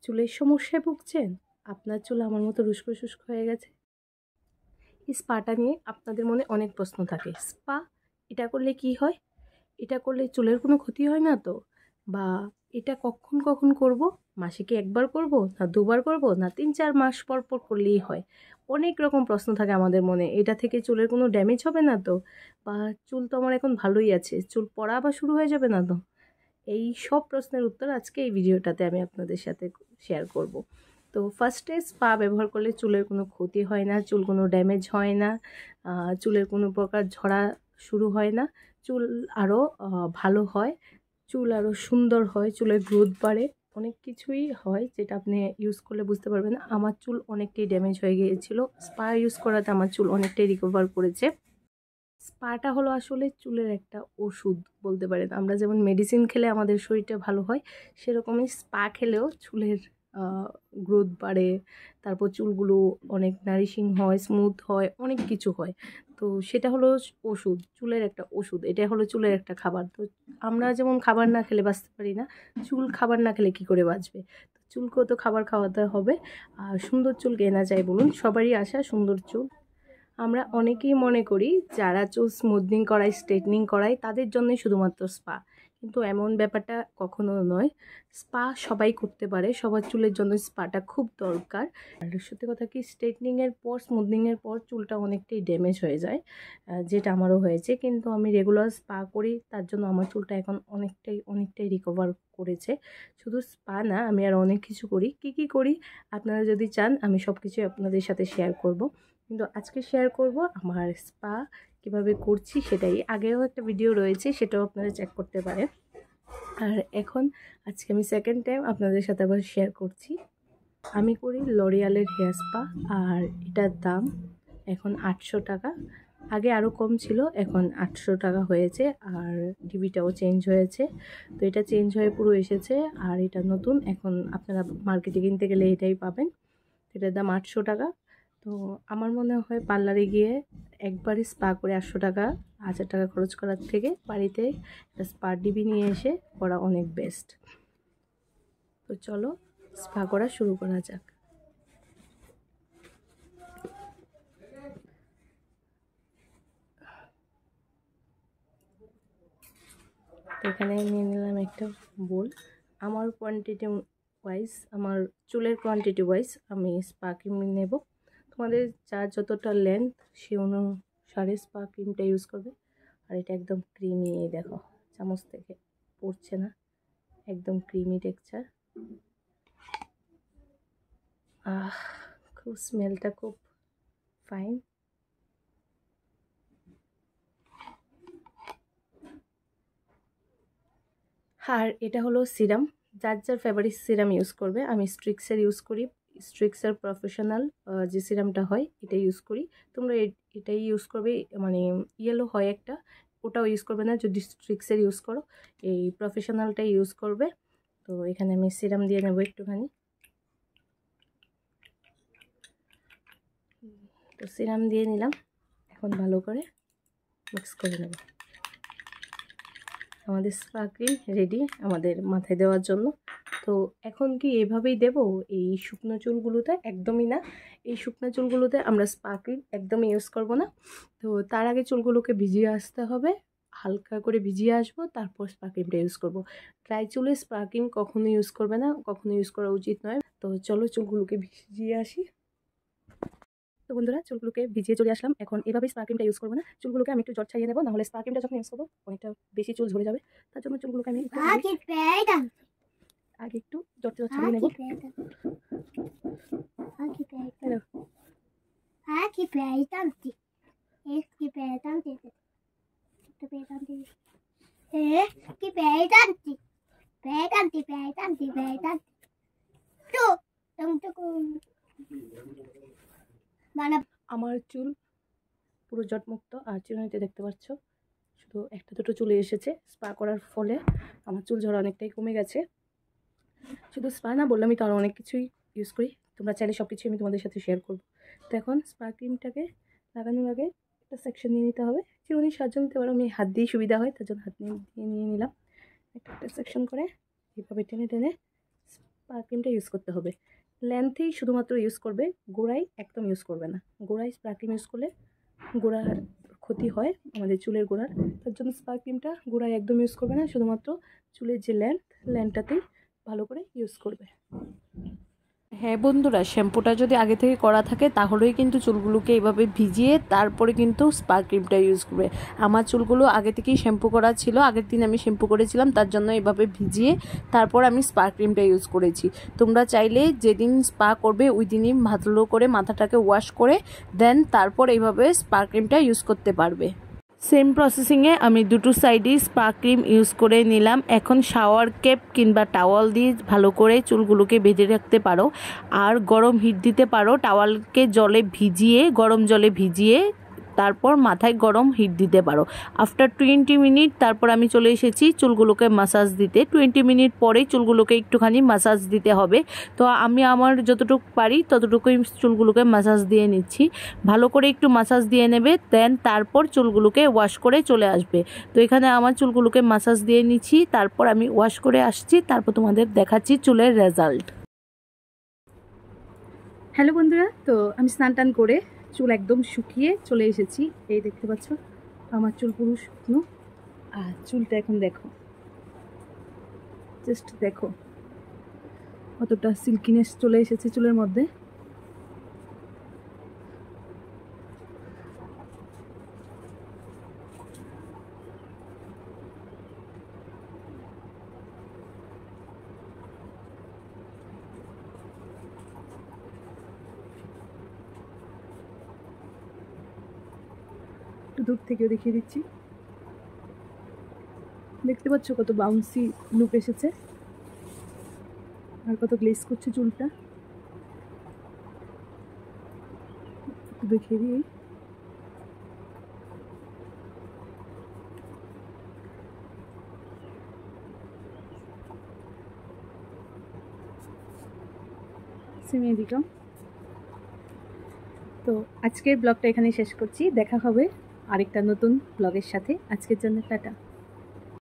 চুলের সমস্যায় ভুগছেন? আপনার চুল আমার মতো রুস্কো শুষ্ক হয়ে গেছে? এই স্পাটা নিয়ে আপনাদের মনে অনেক প্রশ্ন থাকে। স্পা এটা করলে কি হয়? এটা করলে চুলের কোনো ক্ষতি হয় না তো? বা এটা কখন করব? মাসে কি একবার করব, না দুবার করব, না ৩-৪ মাস পর পর করলেই হয়? অনেক রকম প্রশ্ন থাকে আমাদের মনে। এটা থেকে চুলের কোনো ড্যামেজ হবে না তো? বা চুল তো আমার এখন ভালোই আছে, চুল পড়া আবার শুরু হয়ে যাবে না তো? এই সব প্রশ্নের উত্তর আজকে এই ভিডিওটাতে আমি আপনাদের সাথে শেয়ার করব। তো ফার্স্টে স্পা ব্যবহার করলে চুলের কোনো ক্ষতি হয় না, চুল কোনো ড্যামেজ হয় না, চুলের কোনো প্রকার ঝরা শুরু হয় না, চুল আরও ভালো হয়, চুল আরও সুন্দর হয়, চুলের গ্রোথ বাড়ে, অনেক কিছুই হয় যেটা আপনি ইউজ করলে বুঝতে পারবেন। আমার চুল অনেকটাই ড্যামেজ হয়ে গিয়েছিল, স্পা ইউজ করাতে আমার চুল অনেকটাই রিকভার করেছে। স্পাটা হলো আসলে চুলের একটা ওষুধ বলতে পারেন। আমরা যেমন মেডিসিন খেলে আমাদের শরীরটা ভালো হয়, সেরকমই স্পা খেলেও চুলের গ্রোথ বাড়ে, তারপর চুলগুলো অনেক নারিশিং হয়, স্মুথ হয়, অনেক কিছু হয়। তো সেটা হলো ওষুধ, চুলের একটা ওষুধ। এটা হলো চুলের একটা খাবার। তো আমরা যেমন খাবার না খেলে বাঁচতে পারি না, চুল খাবার না খেলে কি করে বাঁচবে? তো চুলকেও তো খাবার খাওয়াতে হবে। আর সুন্দর চুল কে না চায় বলুন? সবারই আশা সুন্দর চুল। আমরা অনেকেই মনে করি যারা চুল স্মুথনিং করায়, স্ট্রেটনিং করায় তাদের জন্যই শুধুমাত্র স্পা, কিন্তু এমন ব্যাপারটা কখনো নয়। স্পা সবাই করতে পারে, সবার চুলের জন্য স্পাটা খুব দরকার। আর সত্যি কথা কি, স্ট্রেটনিংয়ের পর, স্মুথনিংয়ের পর চুলটা অনেকটাই ড্যামেজ হয়ে যায়, যেটা আমারও হয়েছে। কিন্তু আমি রেগুলার স্পা করি, তার জন্য আমার চুলটা এখন অনেকটাই রিকভার করেছে। শুধু স্পা না, আমি আর অনেক কিছু করি। কি করি আপনারা যদি চান আমি সব কিছুই আপনাদের সাথে শেয়ার করব, কিন্তু আজকে শেয়ার করব আমার স্পা কিভাবে করছি সেটাই। আগেও একটা ভিডিও রয়েছে, সেটাও আপনারা চেক করতে পারেন। আর এখন আজকে আমি সেকেন্ড টাইম আপনাদের সাথে আবার শেয়ার করছি। আমি করি লরিয়ালের হেয়ার স্পা, আর এটার দাম এখন 800 টাকা। আগে আরও কম ছিল, এখন 800 টাকা হয়েছে। আর ডিবিটাও চেঞ্জ হয়েছে, তো এটা চেঞ্জ হয়ে পুরো এসেছে। আর এটা নতুন, এখন আপনারা মার্কেটে কিনতে গেলে এটাই পাবেন। এটার দাম 800 টাকা। তো আমার মনে হয় পার্লারে গিয়ে একবারই স্পা করে 800 টাকা 1000 টাকা খরচ করার থেকে বাড়িতে স্পা ডিবি নিয়ে এসে করা অনেক বেস্ট। তো চলো স্পা করা শুরু করা যাক। তো এখানে নিয়ে নিলাম একটা বোল। আমার কোয়ান্টিটি ওয়াইজ, আমার চুলের কোয়ান্টিটি ওয়াইজ আমি স্পা ক্রিম নেব। তোমাদের যার যতটা লেন্থ সে অনুসারে স্পা ক্রিমটা ইউজ করবে। আর এটা একদম ক্রিমি, দেখো চামচ থেকে পড়ছে না, একদম ক্রিমি টেক্সচার। খুব স্মেলটা খুব ফাইন। আর এটা হলো সিরাম, যার ফেভারিট সিরাম ইউজ করবে। আমি স্ট্রিক্সের ইউজ করি, স্ট্রিক্সের প্রফেশনাল যে সিরামটা হয় এটা ইউজ করি। তোমরা এটাই ইউজ করবে, মানে ইয়েলো হয় একটা, ওটাও ইউজ করবে না যদি স্ট্রিক্সের ইউজ করো, এই প্রফেশনালটাই ইউজ করবে। তো এখানে আমি সিরাম দিয়ে নেব একটুখানি। তো সিরাম দিয়ে নিলাম, এখন ভালো করে মিক্স করে নেব। আমাদের স্পা ক্রিম রেডি আমাদের মাথায় দেওয়ার জন্য। তো এখন কি এভাবেই দেব এই শুকনো চুলগুলোতে? একদমই না, এই শুকনো চুলগুলোতে আমরা স্পা ক্রিম একদমই ইউজ করব না। তো তার আগে চুলগুলোকে ভিজিয়ে আসতে হবে, হালকা করে ভিজিয়ে আসবো, তারপর স্পা ক্রিমটা ইউজ করব। ড্রাই চুলে স্পা ক্রিম কখনো ইউজ করবে না, কখনো ইউজ করা উচিত নয়। তো চলো চুলগুলোকে ভিজিয়ে আসি। তো বন্ধুরা, চুলগুলোকে ভিজিয়ে চলে আসলাম। এখন এভাবে স্পা ক্রিমটা ইউজ করবো না, চুলগুলোকে আমি একটু জট ছাড়িয়ে নেবো, নাহলে স্পা ক্রিমটা যখন ইউজ করবো অনেকটা বেশি চুল ঝরে যাবে। তার জন্য চুলগুলোকে আমি আগে একটু জট ছাড়িয়ে নেবো। আমার চুল পুরো জটমুক্ত, আর চিরুনিতে দেখতে পাচ্ছ শুধু একটা দুটো চুলে এসেছে। স্পা করার ফলে আমার চুল ঝরা অনেকটাই কমে গেছে। শুধু স্পা না, বললামই তো আরও অনেক কিছুই ইউজ করি, তোমরা চাইলে সব কিছুই আমি তোমাদের সাথে শেয়ার করবো। তো এখন স্পা ক্রিমটাকে লাগানোর আগে একটা সেকশন নিয়ে নিতে হবে। চিরুনির সাহায্য নিতে পারো, আমি হাত দিয়ে সুবিধা হয় তার জন্য হাত নিয়ে নিলাম। একটা সেকশন করে এইভাবে টেনে টেনে স্পা ক্রিমটা ইউজ করতে হবে। লেন্থেই শুধুমাত্র ইউজ করবে, গোড়ায় একদম ইউজ করবে না। গোড়ায় স্পা ক্রিম ইউজ করলে গোড়ার ক্ষতি হয় আমাদের চুলের গোড়ার। তার জন্য স্পা ক্রিমটা গোড়ায় একদম ইউজ করবে না, শুধুমাত্র চুলের যে লেন্থটাতেই ভালো করে ইউজ করবে। হ্যাঁ বন্ধুরা, শ্যাম্পুটা যদি আগে থেকে করা থাকে তাহলেই কিন্তু চুলগুলোকে এইভাবে ভিজিয়ে তারপরে কিন্তু স্পা ক্রিমটা ইউজ করবে। আমার চুলগুলো আগে থেকেই শ্যাম্পু করা ছিল, আগের দিন আমি শ্যাম্পু করেছিলাম, তার জন্য এইভাবে ভিজিয়ে তারপর আমি স্পা ক্রিমটা ইউজ করেছি। তোমরা চাইলে যেদিন স্পা করবে ওই দিনই ভালো করে মাথাটাকে ওয়াশ করে দেন তারপর এইভাবে স্পা ক্রিমটা ইউজ করতে পারবে। সেম প্রসেসিংয়ে আমি দুটো সাইডেই স্পা ক্রিম ইউজ করে নিলাম। এখন শাওয়ার ক্যাপ কিংবা টাওয়াল দিয়ে ভালো করে চুলগুলোকে বেঁধে রাখতে পারো, আর গরম হিট দিতে পারো। টাওয়ালকে গরম জলে ভিজিয়ে তারপর মাথায় গরম হিট দিতে পারো। আফটার 20 মিনিট তারপর আমি চলে এসেছি চুলগুলোকে মাসাজ দিতে। 20 মিনিট পরেই চুলগুলোকে একটুখানি মাসাজ দিতে হবে। তো আমি আমার যতটুকু পারি ততটুকুই চুলগুলোকে মাসাজ দিয়ে নিচ্ছি। ভালো করে একটু মাসাজ দিয়ে নেবে, দেন তারপর চুলগুলোকে ওয়াশ করে চলে আসবে। তো এখানে আমার চুলগুলোকে মাসাজ দিয়ে নিচ্ছি, তারপর আমি ওয়াশ করে আসছি, তারপর তোমাদের দেখাচ্ছি চুলের রেজাল্ট। হ্যালো বন্ধুরা, তো আমি স্নান টান করে চুল একদম শুকিয়ে চলে এসেছি। এই দেখতে পাচ্ছ আমার চুল পুরো শুকনো, আর চুলটা এখন দেখো, জাস্ট দেখো কতটা সিল্কিনেস চলে এসেছে চুলের মধ্যে। একটু দূর থেকেও দেখিয়ে দিচ্ছি, দেখতে পাচ্ছ কত বাউন্সি লুক এসেছে আর কত গ্লেজ করছে চুলটা। দেখিয়ে দিই, সেমি দিকাম। তো আজকের ব্লগটা এখানেই শেষ করছি, দেখা হবে আরেকটা নতুন ব্লগের সাথে। আজকের জন্য টাটা।